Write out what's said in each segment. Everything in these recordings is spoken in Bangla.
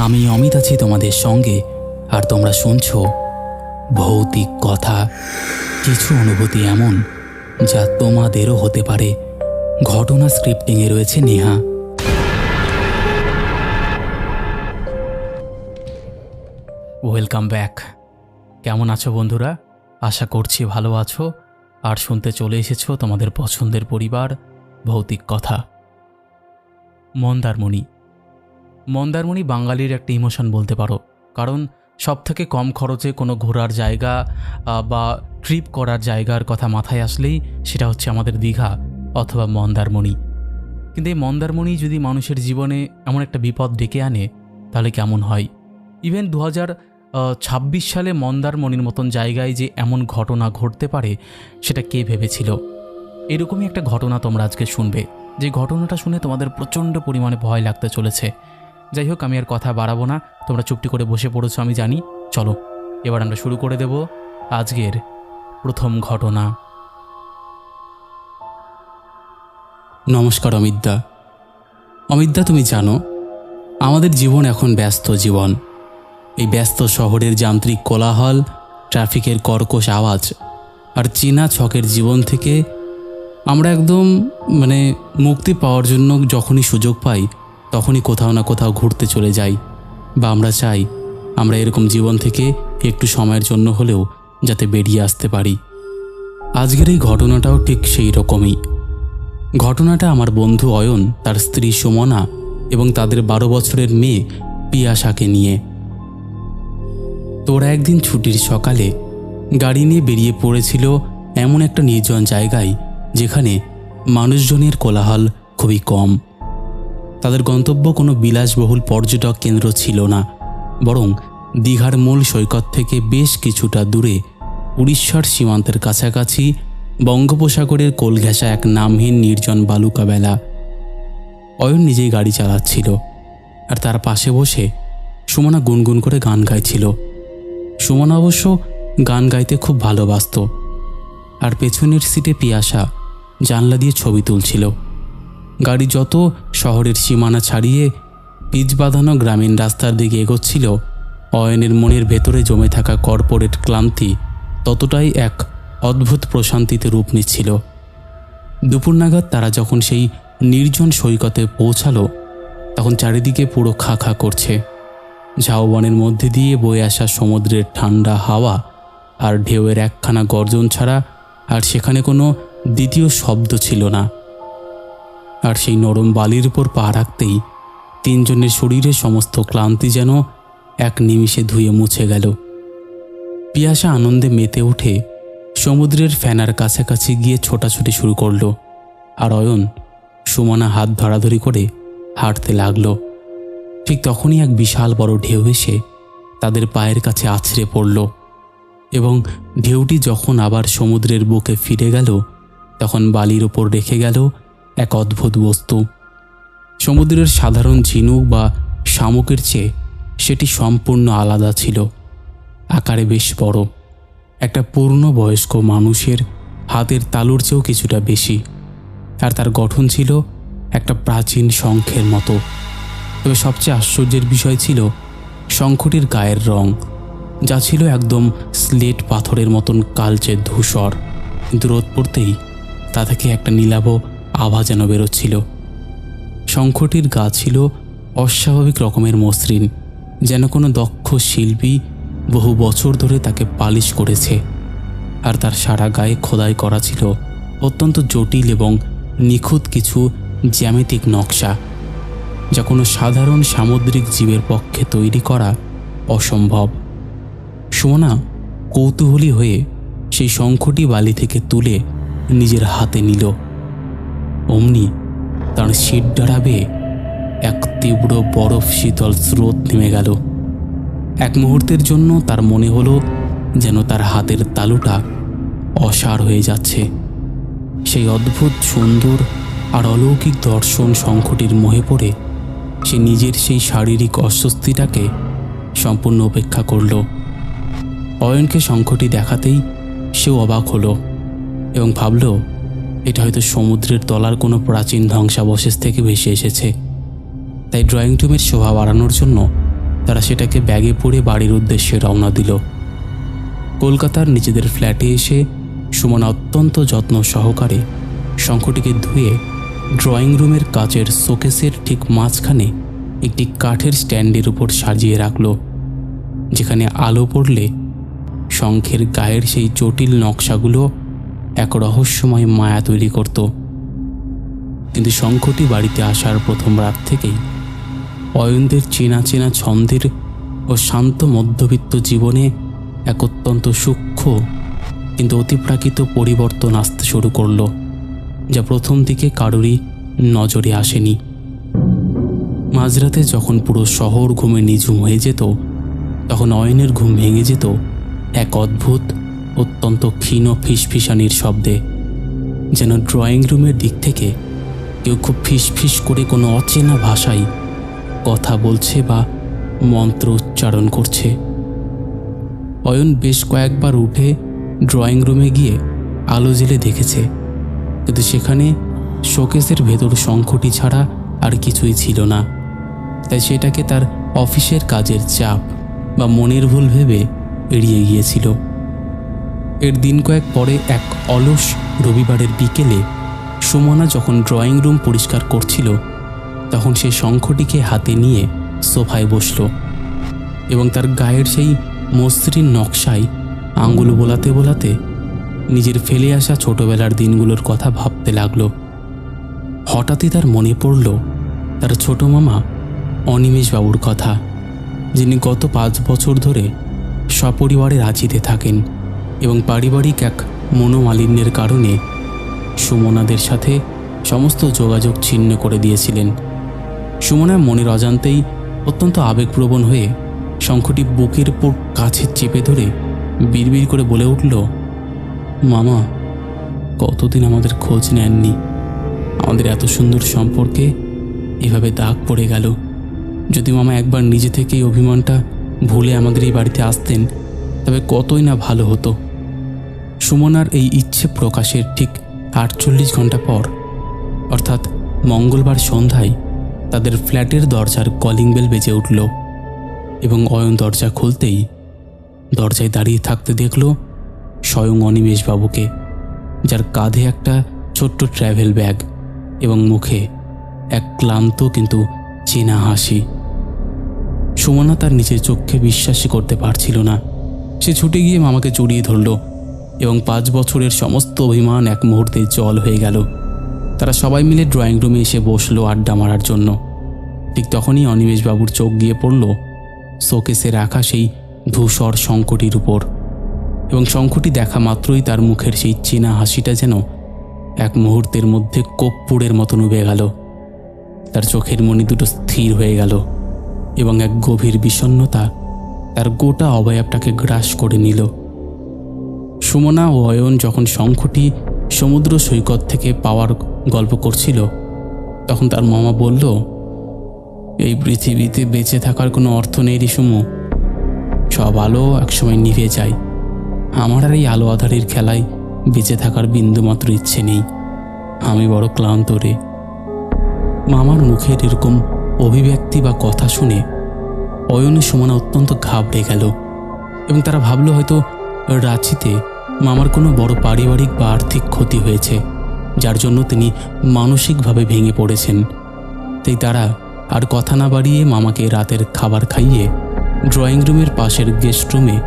আমি অমিত আছি তোমাদের সঙ্গে, আর তোমরা শুনছো ভৌতিক কথা। কিছু অনুভূতি এমন যা তোমাদেরও হতে পারে। ঘটনা স্ক্রিপ্টিংয়ে রয়েছে নেহা। Welcome back. কেমন আছো বন্ধুরা? আশা করছি ভালো আছো আর শুনতে চলে এসেছো তোমাদের পছন্দের পরিবার ভৌতিক কথা। মন্দারমণি। মন্দারমণি বাঙালির একটা ইমোশন বলতে পারো, কারণ সবথেকে কম খরচে কোনো ঘোরার জায়গা বা ট্রিপ করার জায়গার কথা মাথায় আসলেই সেটা হচ্ছে আমাদের দীঘা অথবা মন্দারমণি। কিন্তু এই মন্দারমণি যদি মানুষের জীবনে এমন একটা বিপদ ডেকে আনে তাহলে কেমন হয়? ইভেন 2026 সালে মন্দারমণির মতন জায়গায় যে এমন ঘটনা ঘটতে পারে সেটা কে ভেবেছিল? এরকমই একটা ঘটনা তোমরা আজকে শুনবে, যে ঘটনাটা শুনে তোমাদের প্রচণ্ড পরিমাণে ভয় লাগতে চলেছে। যাই হোক, আমি আর কথা বাড়াবো না, তোমরা চুপটি করে বসে পড়েছো আমি জানি। চলো এবার আমরা শুরু করে দেব আজকের প্রথম ঘটনা। নমস্কার অমিতদা। অমিতদা, তুমি জানো আমাদের জীবন এখন ব্যস্ত জীবন। এই ব্যস্ত শহরের যান্ত্রিক কোলাহল, ট্রাফিকের কর্কশ আওয়াজ আর চীনা ছকের জীবন থেকে আমরা একদম মুক্তি পাওয়ার জন্য যখনই সুযোগ পাই তখনই কোথাও না কোথাও ঘুরতে চলে যাই, বা আমরা চাই আমরা এরকম জীবন থেকে একটু সময়ের জন্য হলেও যাতে বেরিয়ে আসতে পারি। আজকের এই ঘটনাটাও ঠিক সেই রকমই। ঘটনাটা আমার বন্ধু অয়ন, তার স্ত্রী সুমনা এবং তাদের 12 বছরের মেয়ে পিয়াসাকে নিয়ে। তোরা একদিন ছুটির সকালে গাড়ি নিয়ে বেরিয়ে পড়েছিল এমন একটা নির্জন জায়গায় যেখানে মানুষজনের কোলাহল খুবই কম। তাদের গন্তব্য কোনো বিলাসবহুল পর্যটক কেন্দ্র ছিল না, বরং দীঘার মূল সৈকত থেকে বেশ কিছুটা দূরে উড়িষ্যার সীমান্তের কাছাকাছি বঙ্গোপসাগরের কোল ঘেঁষা এক নামহীন নির্জন বালুকা বেলা। অয়ন নিজেই গাড়ি চালাচ্ছিল আর তার পাশে বসে সুমনা গুনগুন করে গান গাইছিল। সুমনা অবশ্য গান গাইতে খুব ভালোবাসত, আর পেছনের সিটে পিয়াসা জানলা দিয়ে ছবি তুলছিল। গাড়ি যত শহরের সীমানা ছাড়িয়ে পিচ বাঁধানো গ্রামীণ রাস্তার দিকে এগোচ্ছিল, অয়নের মনের ভেতরে জমে থাকা কর্পোরেট ক্লান্তি ততটাই এক অদ্ভুত প্রশান্তিতে রূপ নিচ্ছিল। দুপুর নাগাদ তারা যখন সেই নির্জন সৈকতে পৌঁছালো তখন চারিদিকে পুরো খা খা করছে। ঝাউবনের মধ্যে দিয়ে বয়ে আসা সমুদ্রের ঠান্ডা হাওয়া আর ঢেউয়ের একখানা গর্জন ছাড়া আর সেখানে কোনো দ্বিতীয় শব্দ ছিল না। আর সেই নরম বালির উপর পা রাখতেই তিনজনের শরীরে সমস্ত ক্লান্তি যেন এক নিমিষে ধুয়ে মুছে গেল। পিয়াসা আনন্দে মেতে উঠে সমুদ্রের ফেনার কাছাকাছি গিয়ে ছোটাছুটি শুরু করলো, আর অয়ন সুমনা হাত ধরাধরি করে হাঁটতে লাগলো। ঠিক তখনই এক বিশাল বড় ঢেউ এসে তাদের পায়ের কাছে আছড়ে পড়ল, এবং ঢেউটি যখন আবার সমুদ্রের বুকে ফিরে গেল তখন বালির ওপর রেখে গেল এক অদ্ভুত বস্তু। সমুদ্রের সাধারণ ঝিনুক বা শামুকের চেয়ে সেটি সম্পূর্ণ আলাদা ছিল। আকারে বেশ বড়, একটা পূর্ণবয়স্ক মানুষের হাতের তালুর চেয়েও কিছুটা বেশি, আর তার গঠন ছিল একটা প্রাচীন শঙ্খের মতো। তবে সবচেয়ে আশ্চর্যের বিষয় ছিল শঙ্খটির গায়ের রং, যা ছিল একদম স্লেট পাথরের মতন কালচে ধূসর, কিন্তু রোদ পড়তেই তা থেকে একটা নীলাভ আভা যেন বেরোচ্ছিল। শঙ্খটির গা ছিল অস্বাভাবিক রকমের মসৃণ, যেন কোনো দক্ষ শিল্পী বহু বছর ধরে তাকে পালিশ করেছে। আর তার সারা গায়ে খোদাই করা ছিল অত্যন্ত জটিল এবং নিখুঁত কিছু জ্যামিতিক নকশা, যা কোনো সাধারণ সামুদ্রিক জীবের পক্ষে তৈরি করা অসম্ভব। সুমনা কৌতূহলী হয়ে সেই শঙ্খটি বালি থেকে তুলে নিজের হাতে নিল। অমনি তার শির ডাড়াবে এক তীব্র বরফ শীতল স্রোত নেমে গেল। এক মুহূর্তের জন্য তার মনে হলো যেন তার হাতের তালুটা অসাড় হয়ে যাচ্ছে। সেই অদ্ভুত সুন্দর আর অলৌকিক দর্শন শঙ্খটির মোহে পড়ে সে নিজের সেই শারীরিক অস্বস্তিটাকে সম্পূর্ণ উপেক্ষা করল। অয়নকে শঙ্খটি দেখাতেই সেও অবাক হলো এবং ভাবল এটা হয়তো সমুদ্রের তলার কোনো প্রাচীন ধ্বংসাবশেষ থেকে ভেসে এসেছে। তাই ড্রয়িং রুমের শোভা বাড়ানোর জন্য তারা সেটাকে ব্যাগে পরে বাড়ির উদ্দেশ্যে রওনা দিল। কলকাতার নিজেদের ফ্ল্যাটে এসে সুমনা অত্যন্ত যত্ন সহকারে শঙ্খটিকে ধুয়ে ড্রয়িং রুমের কাচের শোকেসের ঠিক মাঝখানে একটি কাঠের স্ট্যান্ডের উপর সাজিয়ে রাখল, যেখানে আলো পড়লে শঙ্খের গায়ের সেই জটিল নকশাগুলো এক রহস্যময় মায়া তৈরি করত। কিন্তু শঙ্খটি বাড়িতে আসার প্রথম রাত থেকেই অয়নদের চেনা চেনা ছন্দের ও শান্ত মধ্যবিত্ত জীবনে এক অত্যন্ত সূক্ষ্ম কিন্তু অতিপ্রাকৃত পরিবর্তন আসতে শুরু করল, যা প্রথম দিকে কারোরই নজরে আসেনি। মাঝরাতে যখন পুরো শহর ঘুমে নিঝুম হয়ে যেত, তখন অয়নের ঘুম ভেঙে যেত এক অদ্ভুত অত্যন্ত ক্ষীণ ফিসফিসানির শব্দে, যেন ড্রয়িং রুমের দিক থেকে কেউ খুব ফিসফিস করে কোনো অচেনা ভাষায় কথা বলছে বা মন্ত্র উচ্চারণ করছে। অয়ন বেশ কয়েকবার উঠে ড্রয়িং রুমে গিয়ে আলো জ্বেলে দেখেছে, কিন্তু সেখানে শোকেসের ভেতর শঙ্খটি ছাড়া আর কিছুই ছিল না। তাই সেটাকে তার অফিসের কাজের চাপ বা মনের ভুল ভেবে এড়িয়ে গিয়েছিল। এর দিন কয়েক পরে এক অলস রবিবারের বিকেলে সুমনা যখন ড্রয়িং রুম পরিষ্কার করছিল, তখন সে শঙ্খটিকে হাতে নিয়ে সোফায় বসল এবং তার গায়ের সেই মসৃণ নকশায় আঙ্গুল বোলাতে বোলাতে নিজের ফেলে আসা ছোটবেলার দিনগুলোর কথা ভাবতে লাগলো। হঠাৎই তার মনে পড়ল তার ছোট মামা অনিমেষবাবুর কথা, যিনি গত 5 বছর ধরে সপরিবারে রাঁচিতে থাকেন এবং পারিবারিক এক মনোমালিন্যের কারণে সুমনাদের সাথে সমস্ত যোগাযোগ ছিন্ন করে দিয়েছিলেন। সুমনা মনের অজান্তেই অত্যন্ত আবেগপ্রবণ হয়ে শঙ্খটি বুকের উপর কাছে চেপে ধরে বিড়বিড় করে বলে উঠল, মামা, কতদিন আমাদের খোঁজ নেননি। আমাদের এত সুন্দর সম্পর্কে এভাবে দাগ পড়ে গেল। যদি মামা একবার নিজে থেকে এই অভিমানটা ভুলে আমাদের এই বাড়িতে আসতেন, তবে কতই না ভালো হতো। সুমনার এই ইচ্ছে প্রকাশের ঠিক 48 ঘন্টা পর, অর্থাৎ মঙ্গলবার সন্ধ্যায় তাদের ফ্ল্যাটের দরজার কলিং বেল বেজে উঠল এবং অয়ন দরজা খুলতেই দরজায় দাঁড়িয়ে থাকতে দেখল স্বয়ং অনিমেষবাবুকে, যার কাঁধে একটা ছোট্ট ট্র্যাভেল ব্যাগ এবং মুখে এক ক্লান্ত কিন্তু চেনা হাসি। সুমনা তার নিজের চোখকে বিশ্বাসই করতে পারছিল না। সে ছুটে গিয়ে মামাকে জড়িয়ে ধরল এবং 5 বছরের সমস্ত অভিমান এক মুহূর্তে জল হয়ে গেল। তারা সবাই মিলে ড্রয়িং রুমে এসে বসলো আড্ডা মারার জন্য। ঠিক তখনই অনিমেষবাবুর চোখ গিয়ে পড়ল শোকেসে রাখা সেই ধূসর শঙ্খটির উপর, এবং শঙ্খটি দেখা মাত্রই তার মুখের সেই চেনা হাসিটা যেন এক মুহূর্তের মধ্যে কর্পূরের মতন উবে গেল। তার চোখের মণি দুটো স্থির হয়ে গেল এবং এক গভীর বিষণ্ণতা তার গোটা অবয়বটাকে গ্রাস করে নিল। সুমনা ও অয়ন যখন শঙ্খটি সমুদ্র সৈকত থেকে পাওয়ার গল্প করছিল, তখন তার মামা বলল, এই পৃথিবীতে বেঁচে থাকার কোনো অর্থ নেই রে সুমু। সব আলো একসময় নিভে যায়। আমার আর এই আলো আধারের খেলায় বেঁচে থাকার বিন্দুমাত্র ইচ্ছে নেই। আমি বড় ক্লান্ত রে। মামার মুখের এরকম অভিব্যক্তি বা কথা শুনে অয়ন ও সুমনা অত্যন্ত ঘাবড়ে গেল এবং তারা ভাবল হয়তো রাঁচিতে মামার কোনো বড় পারিবারিক বা আর্থিক ক্ষতি হয়েছে, যার জন্য তিনি মানসিকভাবে ভেঙে পড়েছেন। তাই তারা আর কথা না বাড়িয়ে মামাকে রাতের খাবার খাইয়ে ড্রয়িং রুমের পাশের গেস্ট রুমে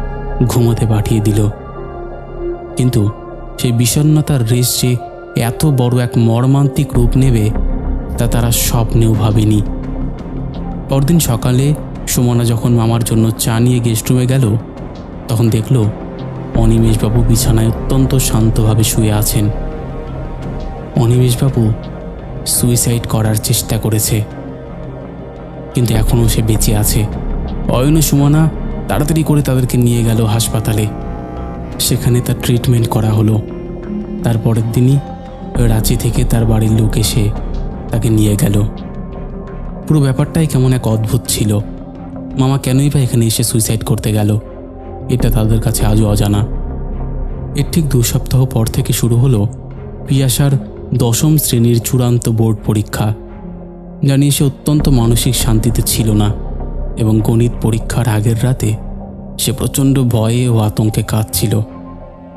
ঘুমোতে পাঠিয়ে দিল। কিন্তু সেই বিষণ্ণতার রেশ যে এত বড় এক মর্মান্তিক রূপ নেবে তা তারা স্বপ্নেও ভাবেনি। পরদিন সকালে সুমনা যখন মামার জন্য চা নিয়ে গেস্ট রুমে গেল, তখন দেখল অনিমেষবাবু বিছানায় অত্যন্ত শান্তভাবে শুয়ে আছেন। অনিমেষবাবু সুইসাইড করার চেষ্টা করেছে, কিন্তু এখনও সে বেঁচে আছে। অয়ন ও সুমনা তাড়াতাড়ি করে তাদেরকে নিয়ে গেল হাসপাতালে। সেখানে তার ট্রিটমেন্ট করা হলো। তারপরের দিনই রাঁচি থেকে তার বাড়ির লোক এসে তাকে নিয়ে গেল। পুরো ব্যাপারটাই কেমন এক অদ্ভুত ছিল। মামা কেনই বা এখানে এসে সুইসাইড করতে গেল, এটা তাদের কাছে আজও অজানা। এর ঠিক 2 সপ্তাহ পর থেকে শুরু হলো পিয়াসার 10ম শ্রেণীর চূড়ান্ত বোর্ড পরীক্ষা, যা নিয়ে সে অত্যন্ত মানসিক শান্তিতে ছিল না। এবং গণিত পরীক্ষার আগের রাতে সে প্রচণ্ড ভয়ে ও আতঙ্কে কাঁদছিল,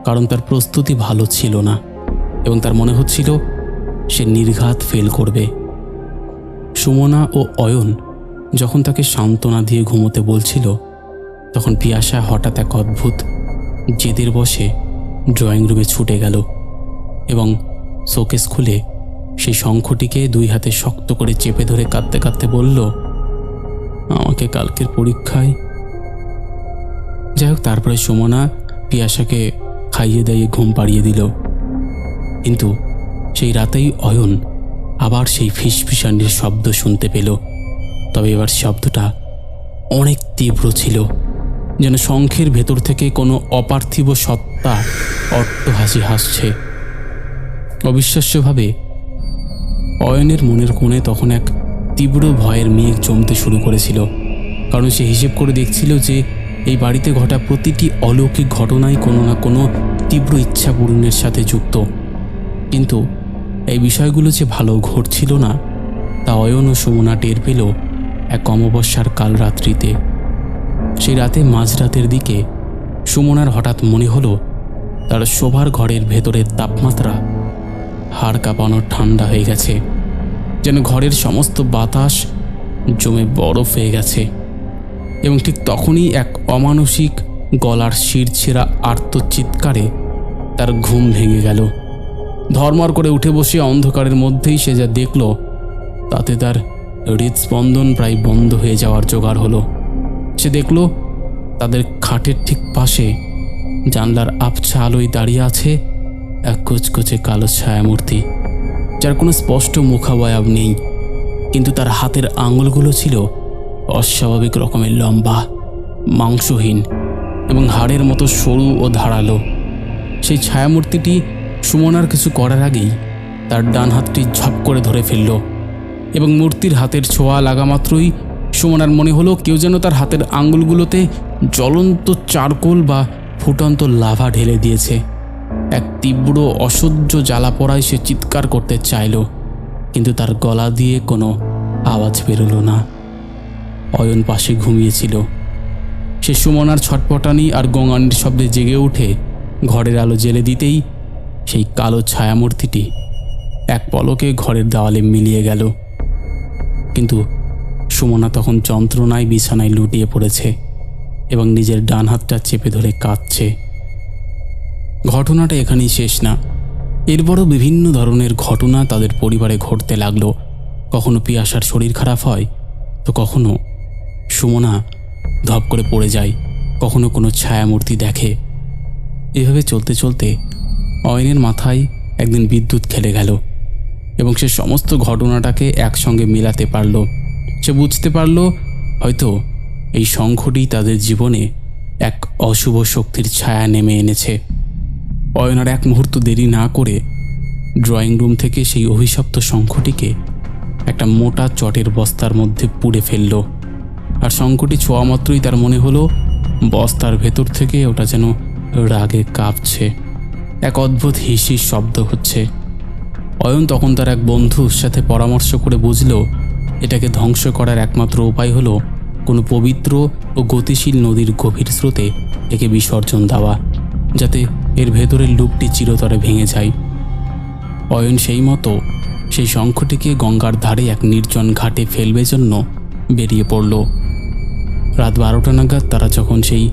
কারণ তার প্রস্তুতি ভালো ছিল না এবং তার মনে হচ্ছিল সে নির্ঘাত ফেল করবে। সুমনা ও অয়ন যখন তাকে সান্ত্বনা দিয়ে ঘুমোতে বলছিল, তখন পিয়াসা হঠাৎ এক অদ্ভুত জেদের বশে ড্রয়িং রুমে ছুটে গেল এবং শোকেস খুলে সেই শঙ্খটিকে 2 হাতে শক্ত করে চেপে ধরে কাঁদতে কাঁদতে বলল, আমাকে কালকের পরীক্ষায়। যাই হোক, তারপরে সুমনা পিয়াসাকে খাইয়ে দাইয়ে ঘুম পাড়িয়ে দিল। কিন্তু সেই রাতেই অয়ন আবার সেই ফিসফিসানির শব্দ শুনতে পেল, তবে এবার শব্দটা অনেক তীব্র ছিল, যেন শঙ্খের ভেতর থেকে কোনো অপার্থিব সত্তা অট্টহাসি হাসছে। অবিশ্বাস্যভাবে অয়নের মনের কোণে তখন এক তীব্র ভয়ের মেঘ জমতে শুরু করেছিল, কারণ সে হিসেব করে দেখছিল যে এই বাড়িতে ঘটা প্রতিটি অলৌকিক ঘটনাই কোনো না কোনো তীব্র ইচ্ছা পূরণের সাথে যুক্ত। কিন্তু এই বিষয়গুলো যে ভালো ঘটছিল না তা অয়ন ও সুমনা টের পেল এক অমাবস্যার কাল রাত্রিতে। সেই রাতে মাঝরাতের দিকে সুমনার হঠাৎ মনে হলো তার শোবার ঘরের ভেতরের তাপমাত্রা হাড় কাঁপানোর ঠান্ডা হয়ে গেছে, যেন ঘরের সমস্ত বাতাস জমে বরফ হয়ে গেছে। এবং ঠিক তখনই এক অমানসিক গলার শিরছেঁড়া আর্তচিৎকারে তার ঘুম ভেঙে গেল। ধর্মর করে উঠে বসে অন্ধকারের মধ্যেই সে যা দেখল তাতে তার হৃদস্পন্দন প্রায় বন্ধ হয়ে যাওয়ার জোগাড় হলো। সে দেখল তাদের খাটের ঠিক পাশে জানলার আবছা আলোয় দাঁড়িয়ে আছে এক কুচকুচে কালো ছায়ামূর্তি, যার কোনো স্পষ্ট মুখাবয়ব নেই, কিন্তু তার হাতের আঙুলগুলো ছিল অস্বাভাবিক রকমের লম্বা, মাংসহীন এবং হাড়ের মতো সরু ও ধারালো। সেই ছায়ামূর্তিটি সুমনার কিছু করার আগেই তার ডান হাতটি ঝপ করে ধরে ফেলল এবং মূর্তির হাতের ছোঁয়া লাগা মাত্রই সুমনার মনে হলো কেউ যেন তার হাতের আঙুলগুলোতে জ্বলন্ত চারকোল বা ফুটন্ত লাভা ঢেলে দিয়েছে। এক তীব্র অসহ্য জ্বালা পড়ায় সে চিৎকার করতে চাইল, কিন্তু তার গলা দিয়ে কোনো আওয়াজ বেরোলো না। অয়ন পাশে ঘুমিয়েছিল। সে সুমনার ছটপটানি আর গঙানির শব্দে জেগে উঠে ঘরের আলো জ্বেলে দিতেই সেই কালো ছায়ামূর্তিটি এক পলকে ঘরের দেওয়ালে মিলিয়ে গেল। কিন্তু সুমনা তখন যন্ত্রণায় বিছানায় লুটিয়ে পড়েছে এবং নিজের ডান হাতটা চেপে ধরে কাঁদছে। ঘটনাটা এখানেই শেষ না, এরপরও বিভিন্ন ধরনের ঘটনা তাদের পরিবারে ঘটতে লাগলো। কখনো পিয়াসার শরীর খারাপ হয়, তো কখনো সুমনা ধপ করে পড়ে যায়, কখনো কোনো ছায়ামূর্তি দেখে। এভাবে চলতে চলতে অয়নের মাথায় একদিন বিদ্যুৎ খেলে গেল এবং সে সমস্ত ঘটনাটাকে একসঙ্গে মেলাতে পারল। সে বুঝতে পারল হয়তো এই শঙ্খটি তাদের জীবনে এক অশুভ শক্তির ছায়া নেমে এনেছে। অয়ন আর এক মুহূর্ত দেরি না করে ড্রয়িং রুম থেকে সেই অভিশপ্ত শঙ্খটিকে একটা মোটা চটের বস্তার মধ্যে পুড়ে ফেলল। আর শঙ্খটি ছোঁয়া মাত্রই তার মনে হলো বস্তার ভেতর থেকে ওটা যেন রাগে কাঁপছে, এক অদ্ভুত হিসির শব্দ হচ্ছে। অয়ন তখন তার এক বন্ধুর সাথে পরামর্শ করে বুঝল এটাকে ধ্বংস করার একমাত্র উপায় হলো কোনো পবিত্র ও গতিশীল নদীর গভীর স্রোতে একে বিসর্জন দেওয়া, যাতে এর ভেতরের লুপটি চিরতরে ভেঙে যায়। অয়ন সেই মতো সেই শঙ্খটিকে গঙ্গার ধারে এক নির্জন ঘাটে ফেলবে জন্য বেরিয়ে পড়ল। রাত 12টা নাগাদ তারা যখন সেই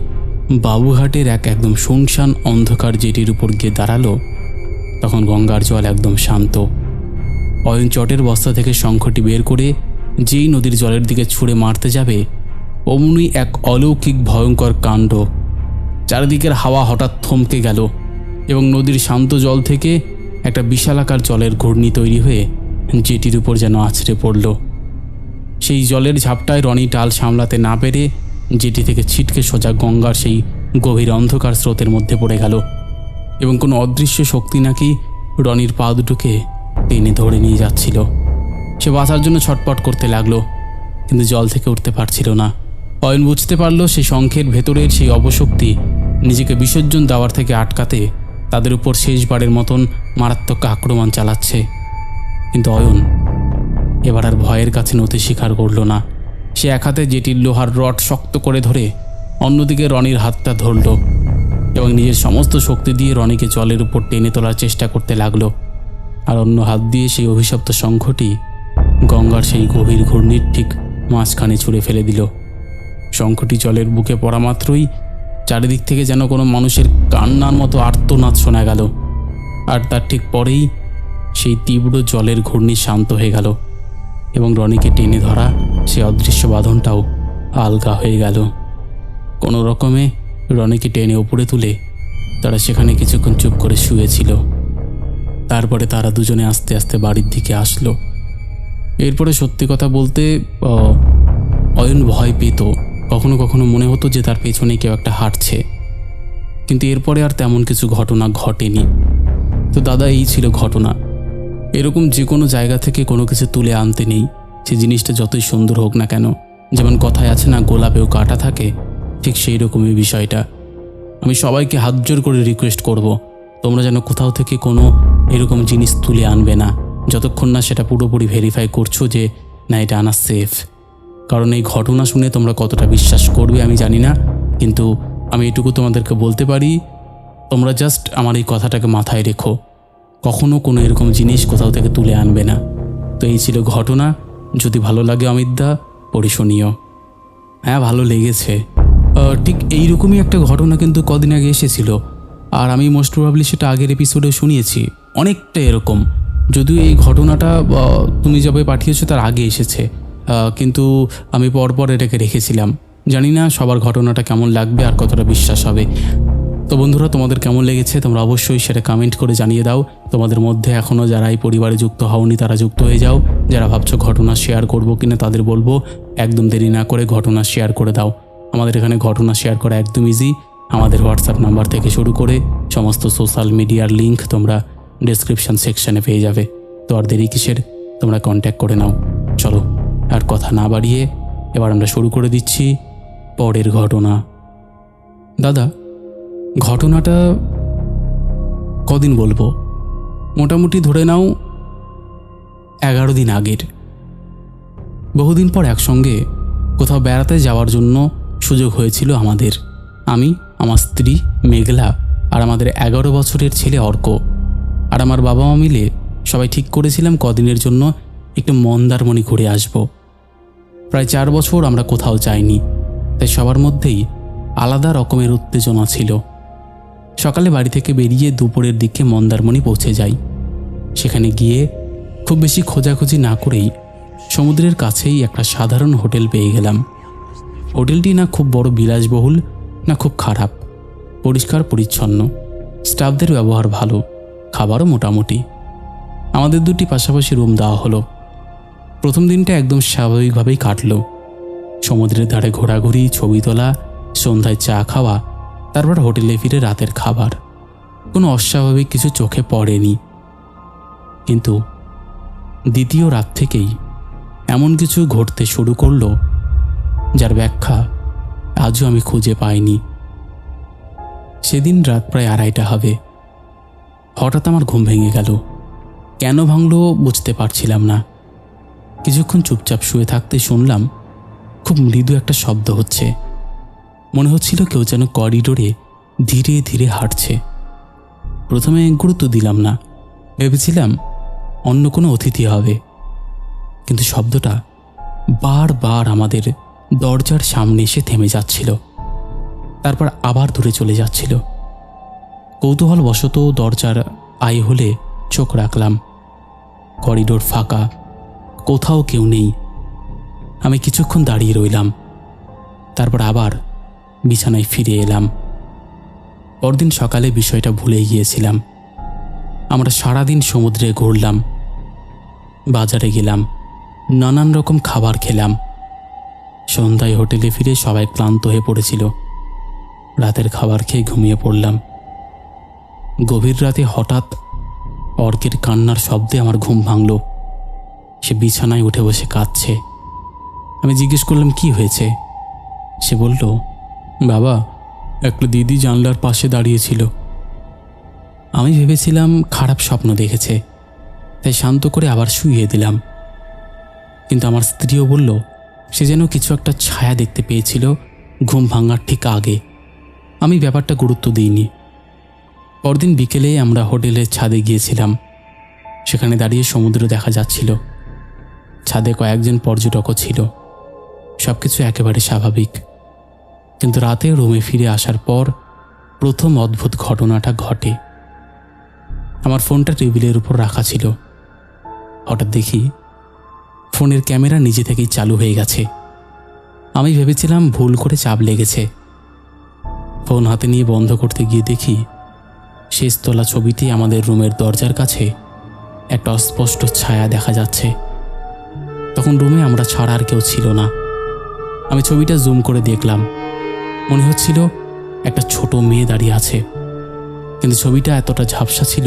বাবুঘাটের একদম শুনশান অন্ধকার জেটির উপর গিয়ে দাঁড়ালো, তখন গঙ্গার জল একদম শান্ত। অয়ন চটের বস্তা থেকে শঙ্খটি বের করে যেই নদীর জলের দিকে ছুঁড়ে মারতে যাবে, অমনি এক অলৌকিক ভয়ঙ্কর কাণ্ড। চারিদিকের হাওয়া হঠাৎ থমকে গেল এবং নদীর শান্ত জল থেকে একটা বিশালাকার জলের ঘূর্ণি তৈরি হয়ে জেটির উপর যেন আছড়ে পড়ল। সেই জলের ঝাপটায় রনি টাল সামলাতে না পেরে জেটি থেকে ছিটকে সোজা গঙ্গার সেই গভীর অন্ধকার স্রোতের মধ্যে পড়ে গেল এবং কোনো অদৃশ্য শক্তি নাকি রনির পা দুটোকে টেনে ধরে নিয়ে যাচ্ছিল। সে বাঁচার জন্য ছটপট করতে লাগলো, কিন্তু জল থেকে উঠতে পারছিল না। অয়ন বুঝতে পারল সেই শঙ্খের ভেতরের সেই অপশক্তি নিজেকে বিসর্জন দেওয়ার থেকে আটকাতে তাদের উপর শেষবারের মতন মারাত্মক আক্রমণ চালাচ্ছে। কিন্তু অয়ন এবার আর ভয়ের কাছে নতি স্বীকার করল না। সে এক হাতে জেটির লোহার রড শক্ত করে ধরে অন্যদিকে রনির হাতটা ধরল এবং নিজের সমস্ত শক্তি দিয়ে রনিকে জলের উপর টেনে তোলার চেষ্টা করতে লাগলো। আর অন্য হাত দিয়ে সেই অভিশপ্ত শঙ্খটি গঙ্গার সেই গভীর ঘূর্ণির ঠিক মাঝখানে ছুঁড়ে ফেলে দিল। শঙ্খটি জলের বুকে পড়া মাত্রই চারিদিক থেকে যেন কোনো মানুষের কান্নার মতো আর্তনাদ শোনা গেল। আর তার ঠিক পরেই সেই তীব্র জলের ঘূর্ণি শান্ত হয়ে গেল এবং রনিকে টেনে ধরা সে অদৃশ্য বাঁধনটাও আলগা হয়ে গেল। কোনো রকমে রনিকে টেনে উপরে তুলে তারা সেখানে কিছুক্ষণ চুপ করে শুয়েছিল। তারপরে তারা দুজনে আস্তে আস্তে বাড়ির দিকে আসলো। এরপরে সত্যি কথা বলতে অয়ন ভয় পেত। কখনো কখনো মনে হতো যে তার পেছনে কেউ একটা হাঁটছে, কিন্তু এরপরে আর তেমন কিছু ঘটনা ঘটেনি। তো দাদা, এই ছিল ঘটনা। এরকম যে কোনো জায়গা থেকে কোনো কিছু তুলে আনতে নেই, সে জিনিসটা যতই সুন্দর হোক না কেন। যেমন কথায় আছে না, গোলাপেও কাঁটা থাকে, ঠিক সেই রকমই বিষয়টা। আমি সবাইকে হাত জোর করে রিকোয়েস্ট করব, তোমরা যেন কোথাও থেকে কোনো এরকম জিনিস তুলে আনবে না, যতক্ষণ না সেটা পুরোপুরি ভেরিফাই করছো যে না এটা আনা সেফ। কারণ এই ঘটনা শুনে তোমরা কতটা বিশ্বাস করবে আমি জানি না, কিন্তু আমি এটুকু তোমাদেরকে বলতে পারি, তোমরা জাস্ট আমার এই কথাটাকে মাথায় রেখো, কখনো কোনো এরকম জিনিস কোথাও থেকে তুলে আনবে না। তো এই ছিল ঘটনা। যদি ভালো লাগে অমিতদা, পড়ে শুনিও। হ্যাঁ, ভালো লেগেছে। ঠিক এইরকমই একটা ঘটনা কিন্তু কদিন আগে এসেছিল, আর আমি মোস্ট প্রবাবলি সেটা আগের এপিসোডে শুনিয়েছি, অনেকটা এরকম। যদিও এই ঘটনাটা তুমি যবে পাঠিয়েছো তার আগে এসেছে, কিন্তু আমি পরপর এটাকে রেখেছিলাম। জানি না সবার ঘটনাটা কেমন লাগবে আর কতটা বিশ্বাস হবে। তো বন্ধুরা, তোমাদের কেমন লেগেছে তোমরা অবশ্যই সেটা কমেন্ট করে জানিয়ে দাও। তোমাদের মধ্যে এখনও যারা এই পরিবারে যুক্ত হওনি তারা যুক্ত হয়ে যাও। যারা ভাবছো ঘটনা শেয়ার করবো কিনা তাদের বলবো একদম দেরি না করে ঘটনা শেয়ার করে দাও। আমাদের এখানে ঘটনা শেয়ার করা একদম ইজি। আমাদের হোয়াটসঅ্যাপ নাম্বার থেকে শুরু করে সমস্ত সোশ্যাল মিডিয়ার লিঙ্ক তোমরা ডেসক্রিপশন সেকশনে পেয়ে যাবে। তো আর দেরি কিসের, তোমরা কন্ট্যাক্ট করে নাও। চলো আর কথা না বাড়িয়ে এবার আমরা শুরু করে দিচ্ছি পরের ঘটনা। দাদা, ঘটনাটা কদিন বলবো, মোটামুটি ধরে নাও 11 দিন আগের। বহুদিন পর একসঙ্গে কোথাও বেড়াতে যাওয়ার জন্য সুযোগ হয়েছিল আমাদের। আমি, আমার স্ত্রী মেঘলা আর আমাদের 11 বছরের ছেলে অর্ক আর আমার বাবা মা মিলে সবাই ঠিক করেছিলাম কদিনের জন্য একটু মন্দারমণি ঘুরে আসব। প্রায় 4 বছর আমরা কোথাও যাইনি, তাই সবার মধ্যেই আলাদা রকমের উত্তেজনা ছিল। সকালে বাড়ি থেকে বেরিয়ে দুপুরের দিকে মন্দারমণি পৌঁছে যাই। সেখানে গিয়ে খুব বেশি খোঁজাখুঁজি না করেই সমুদ্রের কাছেই একটা সাধারণ হোটেল পেয়ে গেলাম। হোটেলটি না খুব বড় বিলাসবহুল, না খুব খারাপ, পরিষ্কার পরিচ্ছন্ন, স্টাফদের ব্যবহার ভালো, খাবারও মোটামুটি। আমাদের দুটি পাশাপাশি রুম দেওয়া হলো। প্রথম দিনটা একদম স্বাভাবিকভাবেই কাটলো। সমুদ্রের ধারে ঘোরাঘুরি, ছবি তোলা, সন্ধ্যায় চা খাওয়া, তারপর হোটেলে ফিরে রাতের খাবার। কোনো অস্বাভাবিক কিছু চোখে পড়েনি। কিন্তু দ্বিতীয় রাত থেকেই এমন কিছু ঘটতে শুরু করলো যার ব্যাখ্যা আজও আমি খুঁজে পাইনি। সেদিন রাত প্রায় 2:30 হবে। হঠাৎ আমার ঘুম ভেঙে গেল। কেন ভাঙলো বুঝতে পারছিলাম না। কিছুক্ষণ চুপচাপ শুয়ে থাকতে শুনলাম খুব মৃদু একটা শব্দ হচ্ছে। মনে হচ্ছিল কেউ যেন করিডোরে ধীরে ধীরে হাঁটছে। প্রথমে গুরুত্ব দিলাম না, ভেবেছিলাম অন্য কোনো অতিথি হবে, কিন্তু শব্দটা বারবার আমাদের দরজার সামনে এসে থেমে যাচ্ছিল, তারপর আবার দূরে চলে যাচ্ছিল। কৌতূহলবশত দরজার আই হলে চোখ রাখলাম। করিডোর ফাঁকা, কোথাও কেউ নেই। আমি কিছুক্ষণ দাঁড়িয়ে রইলাম, তারপর আবার বিছানায় ফিরে এলাম। পরদিন সকালে বিষয়টা ভুলে গিয়েছিলাম। আমরা সারাদিন সমুদ্রে ঘুরলাম, বাজারে গেলাম, নানান রকম খাবার খেলাম। সন্ধ্যায় হোটেলে ফিরে সবাই ক্লান্ত হয়ে পড়েছিল। রাতের খাবার খেয়ে ঘুমিয়ে পড়লাম। গভীর রাতে হঠাৎ অর্কের কান্নার শব্দে আমার ঘুম ভাঙল। সে বিছানায় উঠে বসে কাঁদছে। আমি জিজ্ঞেস করলাম কি হয়েছে। সে বলল, বাবা, একটা দিদি জানলার পাশে দাঁড়িয়েছিল। আমি ভেবেছিলাম খারাপ স্বপ্ন দেখেছে, তাই শান্ত করে আবার শুইয়ে দিলাম। কিন্তু আমার স্ত্রীও বলল সে যেন কিছু একটা ছায়া দেখতে পেয়েছিল ঘুম ভাঙার ঠিক আগে। আমি ব্যাপারটা গুরুত্ব দিইনি। পরদিন বিকেলে আমরা হোটেলের ছাদে গিয়েছিলাম। সেখানে দাঁড়িয়ে সমুদ্র দেখা যাচ্ছিল। ছাদে কয়েকজন পর্যটকও ছিল। সব কিছু একেবারে স্বাভাবিক। কিন্তু রাতে রুমে ফিরে আসার পর প্রথম অদ্ভুত ঘটনাটা ঘটে। আমার ফোনটা টেবিলের উপর রাখা ছিল। হঠাৎ দেখি ফোনের ক্যামেরা নিজে থেকেই চালু হয়ে গেছে। আমি ভেবেছিলাম ভুল করে চাপ লেগেছে। ফোন হাতে নিয়ে বন্ধ করতে গিয়ে দেখি শেষ তোলা ছবিটি আমাদের রুমের দরজার কাছে একটা অস্পষ্ট ছায়া দেখা যাচ্ছে। তখন রুমে আমরা ছাড়া আর কেউ ছিল না। আমি ছবিটা জুম করে দেখলাম। মনে হচ্ছিল একটা ছোট মেয়ে দাঁড়িয়ে আছে, কিন্তু ছবিটা এতটা ঝাপসা ছিল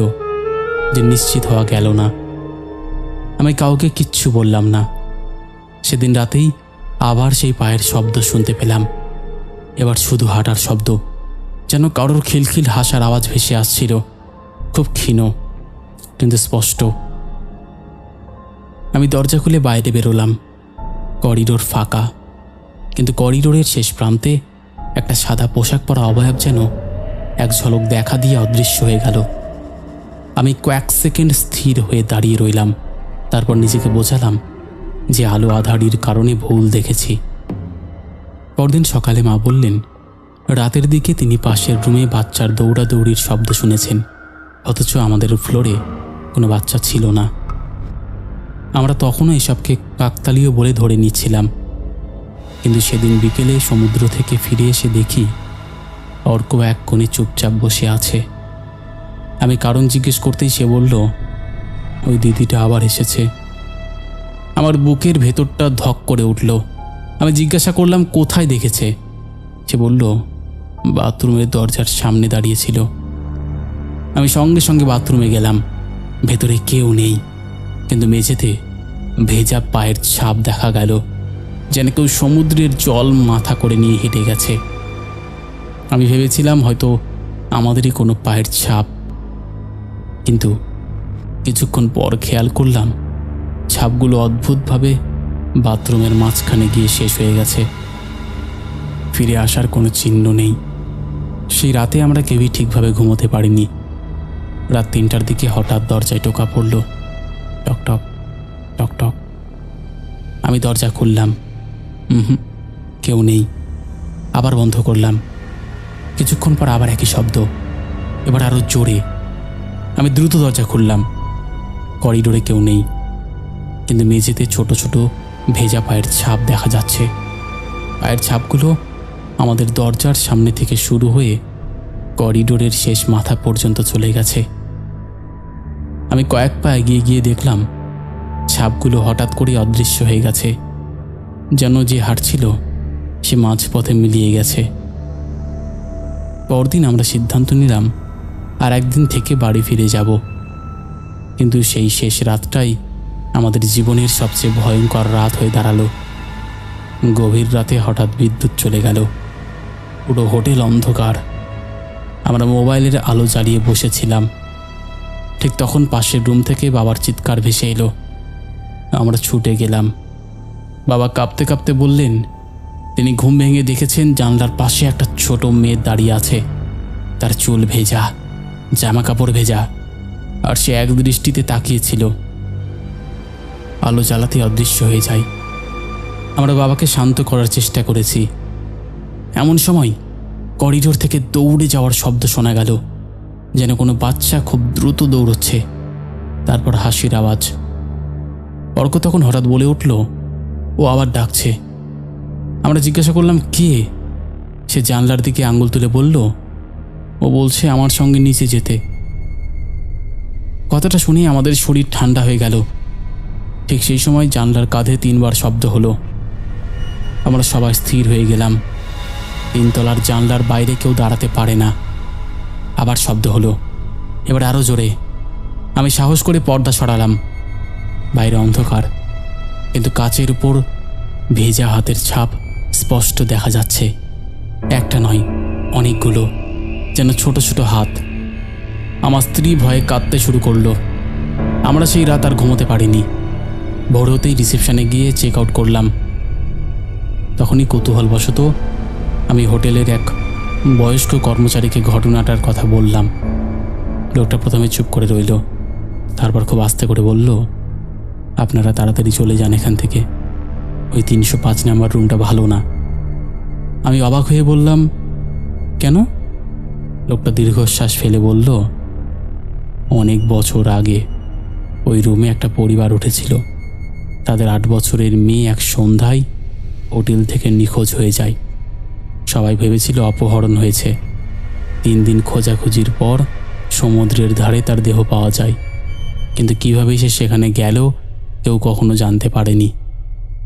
যে নিশ্চিত হওয়া গেল না। আমি কাউকে কিচ্ছু বললাম না। সেদিন রাতেই আবার সেই পায়ের শব্দ শুনতে পেলাম। এবার শুধু হাঁটার শব্দ, যেন কারোর খিলখিল হাসার আওয়াজ ভেসে আসছিল, খুব ক্ষীণ কিন্তু স্পষ্ট। আমি দরজা খুলে বাইরে বেরোলাম। করিডোর ফাঁকা, কিন্তু করিডোরের শেষ প্রান্তে একটা সাদা পোশাক পরা অবয়ব যেন এক ঝলক দেখা দিয়ে অদৃশ্য হয়ে গেল। আমি কয়েক সেকেন্ড স্থির হয়ে দাঁড়িয়ে রইলাম। তারপর নিজেকে বোঝালাম যে আলো আঁধারির কারণে ভুল দেখেছি। পরদিন সকালে মা বললেন রাতের দিকে তিনি পাশের রুমে বাচ্চার দৌড়াদৌড়ির শব্দ শুনেছেন, অথচ আমাদের ফ্লোরে কোনো বাচ্চা ছিল না। আমরা তখনও এসবকে কাকতালীয় বলে ধরে নিচ্ছিলাম। কিন্তু সেদিন বিকেলে সমুদ্র থেকে ফিরে এসে দেখি অর্ক এক কোণে চুপচাপ বসে আছে। আমি কারণ জিজ্ঞেস করতেই সে বলল, ওই দিদিটা আবার এসেছে। আমার বুকের ভেতরটা ধক করে উঠল। আমি জিজ্ঞাসা করলাম কোথায় দেখেছে। সে বলল বাথরুমের দরজার সামনে দাঁড়িয়েছিল। আমি সঙ্গে সঙ্গে বাথরুমে গেলাম। ভেতরে কেউ নেই, কিন্তু মেঝেতে ভেজা পায়ের ছাপ দেখা গেল, যেন কেউ সমুদ্রের জল মাথা করে নিয়ে হেঁটে গেছে। আমি ভেবেছিলাম হয়তো আমাদেরই কোনো পায়ের ছাপ, কিন্তু কিছুক্ষণ পর খেয়াল করলাম ছাপগুলো অদ্ভুতভাবে বাথরুমের মাঝখানে গিয়ে শেষ হয়ে গেছে। ফিরে আসার কোনো চিহ্ন নেই। সেই রাতে আমরা কেউই ঠিকভাবে ঘুমোতে পারিনি। রাত 3টার দিকে হঠাৎ দরজায় টোকা পড়ল, টক টক টক টক। আমি দরজা খুললাম। কেউ নেই। আবার বন্ধ করলাম। কিছুক্ষণ পর আবার একই শব্দ, এবার আরও জোরে। আমি দ্রুত দরজা খুললাম। করিডোরে কেউ নেই, কিন্তু মেঝেতে ছোট ছোট ভেজা পায়ের ছাপ দেখা যাচ্ছে। পায়ের ছাপগুলো আমাদের দরজার সামনে থেকে শুরু হয়ে করিডোরের শেষ মাথা পর্যন্ত চলে গেছে। আমি কয়েক পা এগিয়ে গিয়ে দেখলাম ছাপগুলো হঠাৎ করে অদৃশ্য হয়ে গেছে, যেন যে হাঁটছিল সে মাঝপথে মিলিয়ে গেছে। পরদিন আমরা সিদ্ধান্ত নিলাম আর একদিন থেকে বাড়ি ফিরে যাব। কিন্তু সেই শেষ রাতটাই আমাদের জীবনের সবচেয়ে ভয়ঙ্কর রাত হয়ে দাঁড়ালো। গভীর রাতে হঠাৎ বিদ্যুৎ চলে গেল। পুরো হোটেল অন্ধকার। আমরা মোবাইলের আলো জ্বালিয়ে বসেছিলাম। ঠিক তখন পাশের রুম থেকে বাবার চিৎকার ভেসে এলো। আমরা ছুটে গেলাম। বাবা কাঁপতে কাঁপতে বললেন তিনি ঘুম ভেঙে দেখেছেন জানলার পাশে একটা ছোট মেয়ে দাঁড়িয়ে আছে। তার চুল ভেজা, জামা কাপড় ভেজা, আর সে এক দৃষ্টিতে তাকিয়েছিল। আলো জ্বালাতে অদৃশ্য হয়ে যায়। আমরা বাবাকে শান্ত করার চেষ্টা করেছি। এমন সময় করিডোর থেকে দৌড়ে যাওয়ার শব্দ শোনা গেল, যেন কোনো বাচ্চা খুব দ্রুত দৌড়চ্ছে। তারপর হাসির আওয়াজ। অর্ক তখন হঠাৎ বলে উঠল, ও আবার ডাকছে। আমরা জিজ্ঞাসা করলাম কে? সে জানলার দিকে আঙুল তুলে বলল, ও বলছে আমার সঙ্গে নিচে যেতে। কথাটা শুনে আমাদের শরীর ঠান্ডা হয়ে গেল। ঠিক সেই সময় জানলার কাঁধে 3বার শব্দ হলো। আমরা সবাই স্থির হয়ে গেলাম। 3 তলার জানলার বাইরে কেউ দাঁড়াতে পারে না। আবার শব্দ হলো, এবার আরও জোরে। আমি সাহস করে পর্দা সরালাম। বাইরে অন্ধকার, কিন্তু কাচের উপর ভেজা হাতের ছাপ স্পষ্ট দেখা যাচ্ছে। একটা নয়, অনেকগুলো, যেন ছোট ছোট হাত। আমার স্ত্রী ভয়ে কাঁদতে শুরু করলো। আমরা সেই রাত আর ঘুমোতে পারিনি। ভোর হতেই রিসেপশনে গিয়ে চেক আউট করলাম। তখনই কৌতূহলবশত আমি হোটেলের এক বয়স্ক কর্মচারীকে ঘটনাটার কথা বললাম। লোকটা প্রথমে চুপ করে রইল, তারপর খুব আস্তে করে বলল, আপনারা তাড়াতাড়ি চলে যান এখান থেকে, ওই 305 নাম্বার রুমটা ভালো না। আমি অবাক হয়ে বললাম, কেন? লোকটা দীর্ঘশ্বাস ফেলে বলল, অনেক বছর আগে ওই রুমে একটা পরিবার উঠেছিল। তাদের 8 বছরের মেয়ে এক সন্ধ্যায় হোটেল থেকে নিখোঁজ হয়ে যায়। সবাই ভেবেছিল অপহরণ হয়েছে। 3 দিন খোঁজাখুঁজির পর সমুদ্রের ধারে তার দেহ পাওয়া যায়, কিন্তু কিভাবে সে সেখানে গেল কেউ কখনো জানতে পারেনি।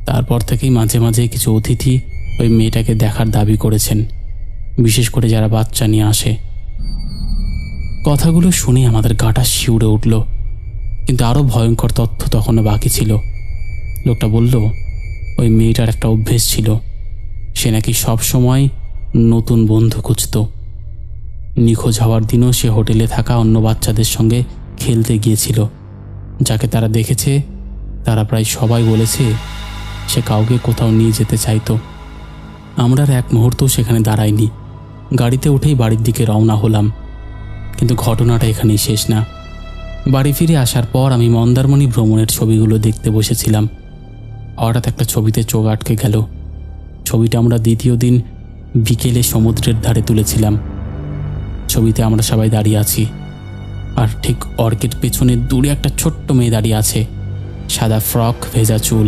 তারপর থেকেই মাঝে মাঝে কিছু অতিথি ওই মেয়েটাকে দেখার দাবি করেছেন, বিশেষ করে যারা বাচ্চা নিয়ে আসে। কথাগুলো শুনে আমাদের গাটা শিউরে উঠল, কিন্তু আরও ভয়ঙ্কর তথ্য তখনও বাকি ছিল। লোকটা বলল, ওই মেয়েটার একটা অভ্যেস ছিল, সে নাকি সব সময় নতুন বন্ধু খুঁজত। নিখোঁজ হওয়ার দিনও সে হোটেলে থাকা অন্য বাচ্চাদের সঙ্গে খেলতে গিয়েছিল। যাকে তারা দেখেছে তারা প্রায় সবাই বলেছে সে কাউকে কোথাও নিয়ে যেতে চাইতো। আমরা আর এক মুহূর্তও সেখানে দাঁড়াইনি, গাড়িতে উঠেই বাড়ির দিকে রওনা হলাম। কিন্তু ঘটনাটা এখানেই শেষ না। বাড়ি ফিরে আসার পর আমি মন্দারমণি ভ্রমণের ছবিগুলো দেখতে বসেছিলাম। হঠাৎ একটা ছবিতে চোখ আটকে গেল। ছবিটা আমরা দ্বিতীয় দিন বিকেলে সমুদ্রের ধারে তুলেছিলাম। ছবিতে আমরা সবাই দাঁড়িয়ে আছি, আর ঠিক অর্কের পেছনে দূরে একটা ছোট্ট মেয়ে দাঁড়িয়ে আছে, সাদা ফ্রক, ভেজা চুল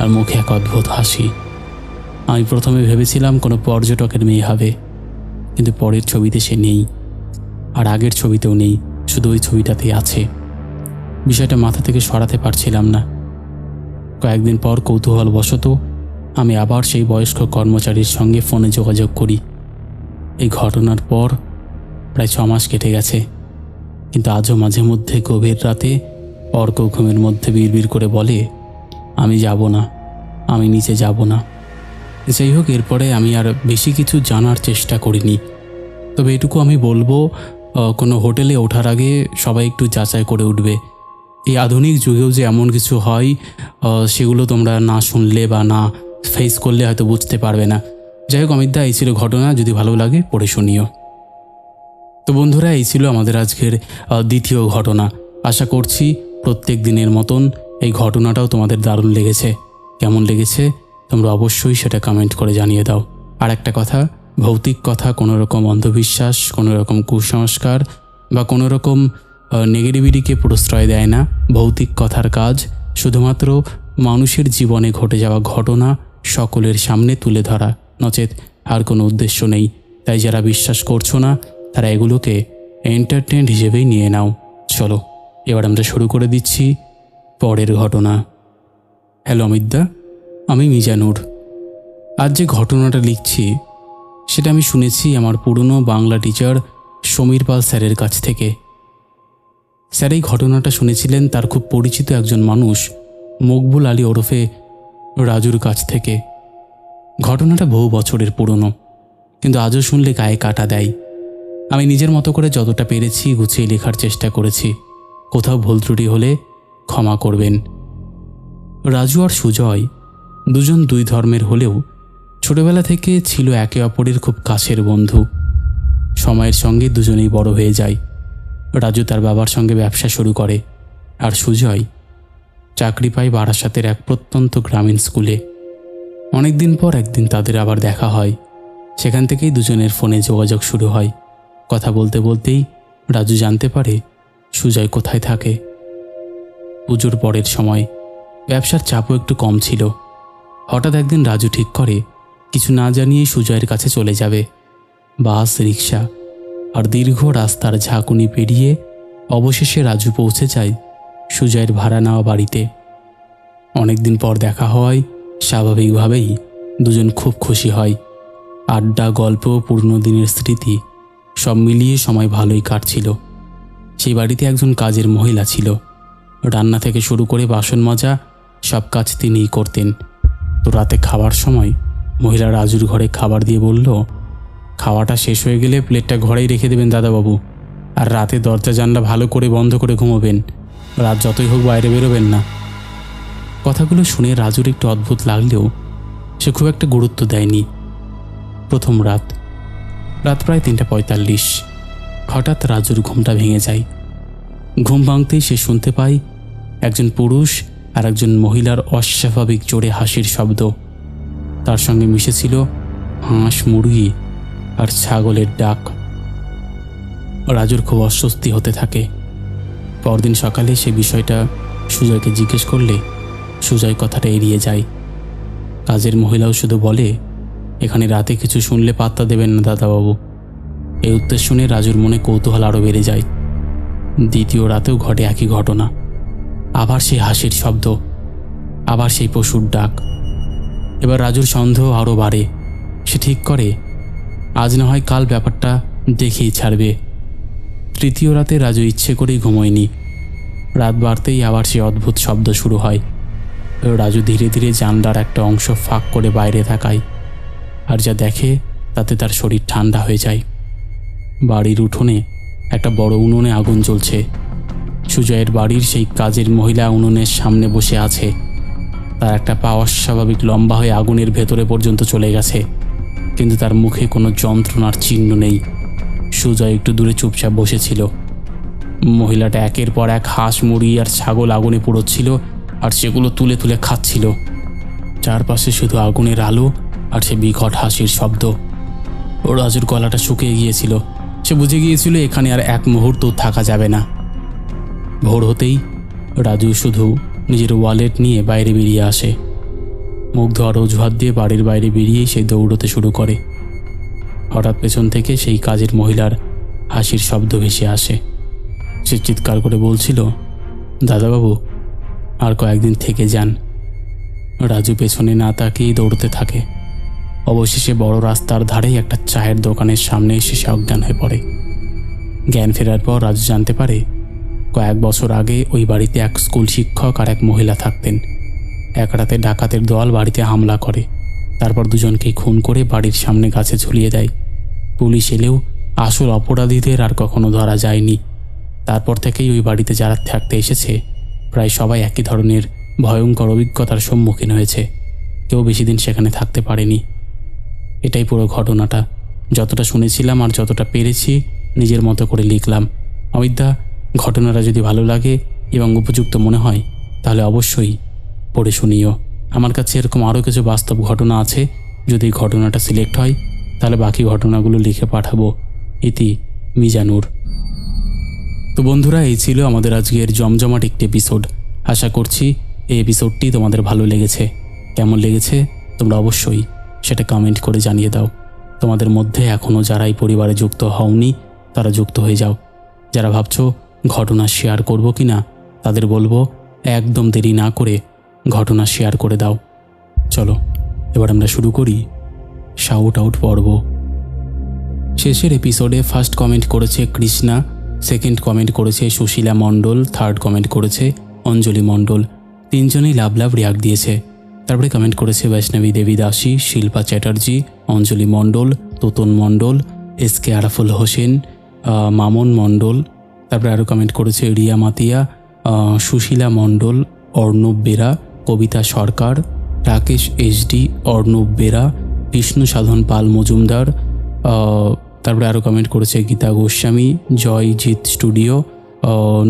আর মুখে এক অদ্ভুত হাসি। আমি প্রথমে ভেবেছিলাম কোনো পর্যটকের মেয়ে হবে, কিন্তু পরের ছবিতে সে নেই, আর আগের ছবিতেও নেই, শুধু ওই ছবিটাতেই আছে। বিষয়টা মাথা থেকে সরাতে পারছিলাম না। কয়েকদিন পর কৌতূহলবশত আমি আবার সেই বয়স্ক কর্মচারীর সঙ্গে ফোনে যোগাযোগ করি। এই ঘটনার পর প্রায় 6 মাস কেটে গেছে, কিন্তু আজও মাঝে মধ্যে গভীর রাতে অর্ক ঘুমের মধ্যে বিড়বিড় করে বলে, আমি যাব না, আমি নিচে যাব না। যাই হোক, এরপরে আমি আর বেশি কিছু জানার চেষ্টা করিনি। তবে এটুকু আমি বলবো, কোনো হোটেলে ওঠার আগে সবাই একটু যাচাই করে উঠবে। এই আধুনিক যুগেও যে এমন কিছু হয় সেগুলো তোমরা না শুনলে বা না ফেস করলে হয়তো বুঝতে পারবে না। যাই হোক অমিতদা, এই ছিল ঘটনা, যদি ভালো লাগে পড়ে শুনিও। তো বন্ধুরা, এই ছিল আমাদের আজকের দ্বিতীয় ঘটনা। আশা করছি প্রত্যেক দিনের মতন এই ঘটনাটাও তোমাদের দারুণ লেগেছে। কেমন লেগেছে তোমরা অবশ্যই সেটা কমেন্ট করে জানিয়ে দাও। আর একটা কথা, ভৌতিক কথা কোনো রকম অন্ধবিশ্বাস, কোনো রকম কুসংস্কার বা কোনো রকম নেগেটিভিটিকে প্রশ্রয় দেয় না। ভৌতিক কথার কাজ শুধুমাত্র মানুষের জীবনে ঘটে যাওয়া ঘটনা সকলের সামনে তুলে ধরা, নচেত আর কোনো উদ্দেশ্য নেই। তাই যারা বিশ্বাস করছো না তারা এগুলোকে এন্টারটেইনমেন্ট হিসেবেই নিয়ে নাও। চলো এবার আমরা শুরু করে দিচ্ছি পরের ঘটনা। হ্যালো অমিতদা, আমি মিজানুর। আজ যে ঘটনাটা লিখছি সেটা আমি শুনেছি আমার পুরনো বাংলা টিচার সমীর পাল স্যারের কাছ থেকে। স্যার এই ঘটনাটা শুনেছিলেন তার খুব পরিচিত একজন মানুষ মকবুল আলী ওরফে রাজুর কাছ থেকে। ঘটনাটা বহু বছরের পুরনো, কিন্তু আজও শুনলে গায়ে কাটা দেয়। আমি নিজের মতো করে যতটা পেরেছি গুছিয়ে লেখার চেষ্টা করেছি। কোথাও ভুল ত্রুটি হলে ক্ষমা করবেন। রাজু আর সুজয় দুজন দুই ধর্মের হলেও ছোটবেলা থেকে ছিল একে অপরের খুব কাছের বন্ধু। সময়ের সঙ্গে দুজনেই বড় হয়ে যায়। রাজু তার বাবার সঙ্গে ব্যবসা শুরু করে, আর সুজয় চাকরি পায় বারাসাতের এক প্রত্যন্ত গ্রামীণ স্কুলে। অনেক দিন পর একদিন তাদের আবার দেখা হয়। সেখান থেকেই দুজনের ফোনে যোগাযোগ শুরু হয়। কথা বলতে বলতেই রাজু জানতে পারে সুজয় কোথায় থাকে। পুজোর পরের সময় ব্যবসার চাপও একটু কম ছিল। হঠাৎ একদিন রাজু ঠিক করে কিছু না জানিয়েই সুজয়ের কাছে চলে যাবে। বাস, রিক্সা আর দীর্ঘ রাস্তার ঝাঁকুনি পেরিয়ে অবশেষে রাজু পৌঁছে যায় সুজয়ের ভাড়া নেওয়া বাড়িতে। অনেকদিন পর দেখা হওয়ায় স্বাভাবিকভাবেই দুজন খুব খুশি হয়। আড্ডা, গল্প, পুরনো দিনের স্মৃতি সব মিলিয়ে সময় ভালোই কাটছিল। সেই বাড়িতে একজন কাজের মহিলা ছিল। রান্না থেকে শুরু করে বাসন মাজা সব কাজ তিনিই করতেন। তো রাতে খাওয়ার সময় মহিলা রাজুর ঘরে খাবার দিয়ে বলল, খাওয়াটা শেষ হয়ে গেলে প্লেটটা ঘরেই রেখে দেবেন দাদাবাবু, আর রাতে দরজা জানলা ভালো করে বন্ধ করে ঘুমোবেন, রাত যতই হোক বাইরে বেরোবেন না। কথাগুলো শুনে রাজুর একটু অদ্ভুত লাগলেও সে খুব একটা গুরুত্ব দেয়নি। প্রথম রাত প্রায় 3:45। হঠাৎ রাজুর ঘুমটা ভেঙে যায়। ঘুম ভাঙতেই সে শুনতে পায় একজন পুরুষ আর একজন মহিলার অস্বাভাবিক জোরে হাসির শব্দ। তার সঙ্গে মিশেছিল হাঁস, মুরগি আর ছাগলের ডাক। রাজুর খুব অস্বস্তি হতে থাকে। পরদিন সকালে সে বিষয়টা সুজয়কে জিজ্ঞেস করলে সুজয় কথাটা এড়িয়ে যায়। কাজের মহিলাও শুধু বলে, এখানে রাতে কিছু শুনলে পাত্তা দেবেন না দাদাবাবু। এই উত্তর শুনে রাজুর মনে কৌতূহল আরও বেড়ে যায়। দ্বিতীয় রাতেও ঘটে একই ঘটনা। আবার সেই হাসির শব্দ, আবার সেই পশুর ডাক। এবার রাজুর সন্দেহ আরও বাড়ে। সে ঠিক করে আজ না হয় কাল ব্যাপারটা দেখেই ছাড়বে। তৃতীয় রাতে রাজু ইচ্ছে করেই ঘুমোয়নি। রাত বাড়তেই আবার সে অদ্ভুত শব্দ শুরু হয়। রাজু ধীরে ধীরে জানলার একটা অংশ ফাঁক করে বাইরে তাকায়, আর যা দেখে তাতে তার শরীর ঠান্ডা হয়ে যায়। বাড়ির উঠোনে একটা বড় উনুনে আগুন জ্বলছে। সুজয়ের বাড়ির সেই কাজের মহিলা উনুনের সামনে বসে আছে। তার একটা পা অস্বাভাবিক লম্বা হয়ে আগুনের ভেতরে পর্যন্ত চলে গেছে, কিন্তু তার মুখে কোনো যন্ত্রণার চিহ্ন নেই। সুজয় একটু দূরে চুপচাপ বসেছিল। মহিলাটা একের পর এক হাঁস, মুরগি আর ছাগল আগুনে পুড়োচ্ছিল, আর সেগুলো তুলে তুলে খাচ্ছিল। চারপাশে শুধু আগুনের আলো আর সে বিকট হাসির শব্দ। রাজুর গলাটা শুকিয়ে গিয়েছিল। সে বুঝে গিয়েছিল এখানে আর এক মুহূর্ত থাকা যাবে না। ভোর হতেই রাজু শুধু নিজের ওয়ালেট নিয়ে বাইরে বেরিয়ে আসে। মুখ ধোয়ার অজুহাত দিয়ে বাড়ির বাইরে বেরিয়েই সে দৌড়তে শুরু করে। হঠাৎ পেছন থেকে সেই কাজের মহিলার হাসির শব্দ ভেসে আসে। সে চিৎকার করে বলছিল, দাদাবাবু আর কয়েকদিন থেকে যান। রাজু পেছনে না তাকিয়েই দৌড়তে থাকে। অবশেষে বড় রাস্তার ধারেই একটা চায়ের দোকানের সামনে এসে সে অজ্ঞান হয়ে পড়ে। জ্ঞান ফেরার পর রাজু জানতে পারে কয়েক বছর আগে ওই বাড়িতে এক স্কুল শিক্ষক আর এক মহিলা থাকতেন। এক রাতে ডাকাতের দল বাড়িতে হামলা করে, তারপর দুজনকেই খুন করে বাড়ির সামনে গাছে ঝুলিয়ে দেয়। পুলিশ এলেও আসল অপরাধীদের আর কখনো ধরা যায়নি। তারপর থেকেই ওই বাড়িতে যারা থাকতে এসেছে প্রায় সবাই একই ধরনের ভয়ঙ্কর অভিজ্ঞতার সম্মুখীন হয়েছে। কেউ বেশি দিন সেখানে থাকতে পারেনি। এটাই পুরো ঘটনাটা। যতটা শুনেছিলাম আর যতটা পেরেছি নিজের মতো করে লিখলাম। অমিতদা, ঘটনাটা যদি ভালো লাগে এবং উপযুক্ত মনে হয় তাহলে অবশ্যই পড়ে শুনিও। আমার কাছে এরকম আরও কিছু বাস্তব ঘটনা আছে। যদি ঘটনাটা সিলেক্ট হয় তাহলে বাকি ঘটনাগুলো লিখে পাঠাবো। ইতি মিজানুর। তো বন্ধুরা, এই ছিল আমাদের আজকের জমজমাট একটি এপিসোড। আশা করছি এই এপিসোডটি তোমাদের ভালো লেগেছে। কেমন লেগেছে তোমরা অবশ্যই সেটা কমেন্ট করে জানিয়ে দাও। তোমাদের মধ্যে এখনও যারা এই পরিবারে যুক্ত হওনি তারা যুক্ত হয়ে যাও। যারা ভাবছো ঘটনা শেয়ার করব কি না, তাদের বলবো একদম দেরি না করে ঘটনা শেয়ার করে দাও। চলো এবার আমরা শুরু করি শাউট আউট পর্ব। শেষের এপিসোডে ফার্স্ট কমেন্ট করেছে কৃষ্ণা, সেকেন্ড কমেন্ট করেছে সুশীলা মণ্ডল, থার্ড কমেন্ট করেছে অঞ্জলি মণ্ডল। তিনজনেই লাভ লাভ রিয়াক্ট দিয়েছে। তারপরে কমেন্ট করেছে বৈষ্ণবী দেবী দাসী, শিল্পা চ্যাটার্জি, অঞ্জলি মণ্ডল, তোতন মণ্ডল, এসকে আরাফুল হোসেন, মামন মণ্ডল। তারপরে আরও কমেন্ট করেছে রিয়া মাতিয়া, সুশীলা মণ্ডল, অর্ণব বেরা, কবিতা সরকার, রাকেশ এইচডি, অর্ণব বেরা, বিষ্ণু সাধন পাল মজুমদার। তারপরে আরও কমেন্ট করেছে গীতা গোস্বামী, জয়জিৎ স্টুডিও,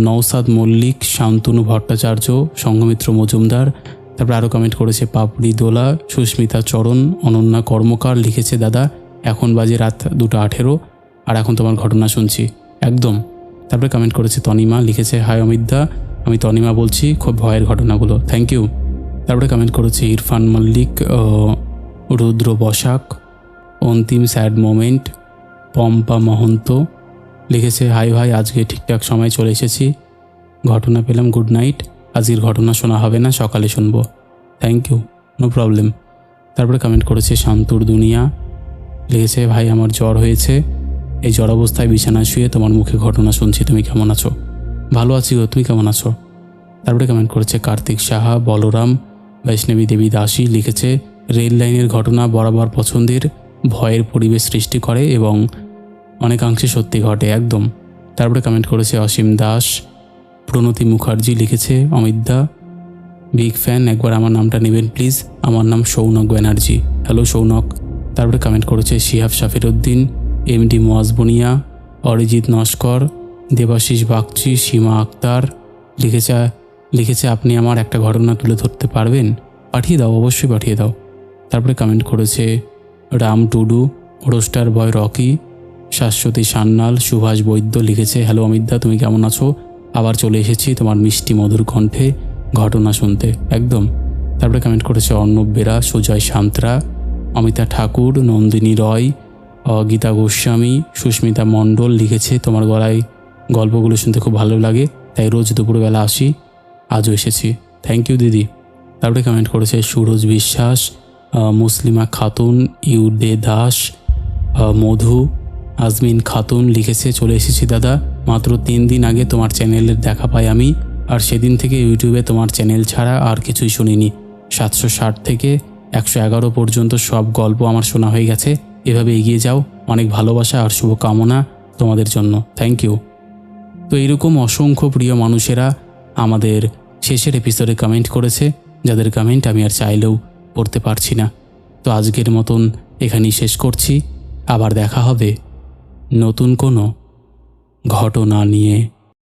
নওসাদ মল্লিক, শান্তনু ভট্টাচার্য, সংঘমিত্র মজুমদার। তারপরে আরও কমেন্ট করেছে পাপড়ি দোলা, সুস্মিতা চরণ, অনন্যা কর্মকার। লিখেছে দাদা এখন বাজে রাত 2:18 আর এখন তোমার ঘটনা শুনছি একদম। তারপরে কমেন্ট করেছে তনিমা, লিখেছে হাই অমিতদা, আমি তনিমা বলছি, খুব ভয়ের ঘটনাগুলো, থ্যাংক ইউ। তারপরে কমেন্ট করেছে ইরফান মল্লিক, রুদ্র বসাক, অন্তিম স্যাড মোমেন্ট, পম্পা মহন্ত। লিখেছে হাই ভাই, আজকে ঠিকঠাক সময় চলে এসেছি, ঘটনা পেলাম, গুড নাইট। আজকের ঘটনা শোনা হবে না, সকালে শুনবো, থ্যাংক ইউ, নো প্রবলেম। তারপরে কমেন্ট করেছে শান্তুর দুনিয়া, লিখেছে ভাই আমার জ্বর হয়েছে, এই জ্বর অবস্থায় বিছানায় শুয়ে তোমার মুখে ঘটনা শুনছি, তুমি কেমন আছো? ভালো আছি গো, তুমি কেমন আছো? তারপরে কমেন্ট করেছে কার্তিক সাহা, বলরাম, বৈষ্ণবী দেবী দাসী। লিখেছে রেল লাইনের ঘটনা বরাবর পছন্দের, ভয়ের পরিবেশ সৃষ্টি করে এবং অনেকাংশে সত্যি ঘটে একদম। তারপরে কমেন্ট করেছে অসীম দাস, প্রণতি মুখার্জি। লিখেছে অমিতদা বিগ ফ্যান, একবার আমার নামটা নেবেন প্লিজ, আমার নাম সৌনক ব্যানার্জি। হ্যালো সৌনক। তারপরে কমেন্ট করেছে শিহাব শাফিরউদ্দিন, এমডি মোয়াজবনিয়া, অরিজিৎ নস্কর, দেবাশিস বাগচি, সীমা আক্তার। লিখেছে আপনি আমার একটা ঘটনা তুলে ধরতে পারবেন? পাঠিয়ে দাও, অবশ্যই পাঠিয়ে দাও। তারপরে কমেন্ট করেছে রাম টুডু, রোস্টার বয় রকি, শাশ্বতী সান্যাল, সুভাষ বৈদ্য। লিখেছে হ্যালো অমিতদা, তুমি কেমন আছো? আবার চলে এসেছি তোমার মিষ্টি মধুর কণ্ঠে ঘটনা শুনতে, একদম। তারপরে কমেন্ট করেছে অর্ণব বেরা, সুজয় সান্ত্রা, অমিতা ঠাকুর, নন্দিনী রয়, গীতা গোস্বামী, সুস্মিতা মণ্ডল। লিখেছে তোমার গলায় গল্পগুলো শুনতে খুব ভালো লাগে, তাই রোজ দুপুরবেলা আসি, আজও এসেছি। থ্যাংক ইউ দিদি। তারপরে কমেন্ট করেছে সুরজ বিশ্বাস, মুসলিমা খাতুন, ইউদে দাস, মধু, আজমিন খাতুন। লিখেছে চলে এসেছি দাদা, মাত্র 3 দিন আগে তোমার চ্যানেলের দেখা পাই আমি, আর সেদিন থেকে ইউটিউবে তোমার চ্যানেল ছাড়া আর কিছুই শুনিনি। 760 থেকে 111 পর্যন্ত সব গল্প আমার শোনা হয়ে গেছে। এভাবে এগিয়ে যাও, অনেক ভালোবাসা আর শুভকামনা তোমাদের জন্য। Thank you. তো এইরকম অসংখ্য প্রিয় মানুষেরা আমাদের শেষের এপিসোডে কমেন্ট করেছে, যাদের কমেন্ট আমি আর চাইলেও পড়তে পারছি না। তো আজকের মতন এখানেই শেষ করছি, আবার দেখা হবে নতুন কোনো ঘটনা নিয়ে।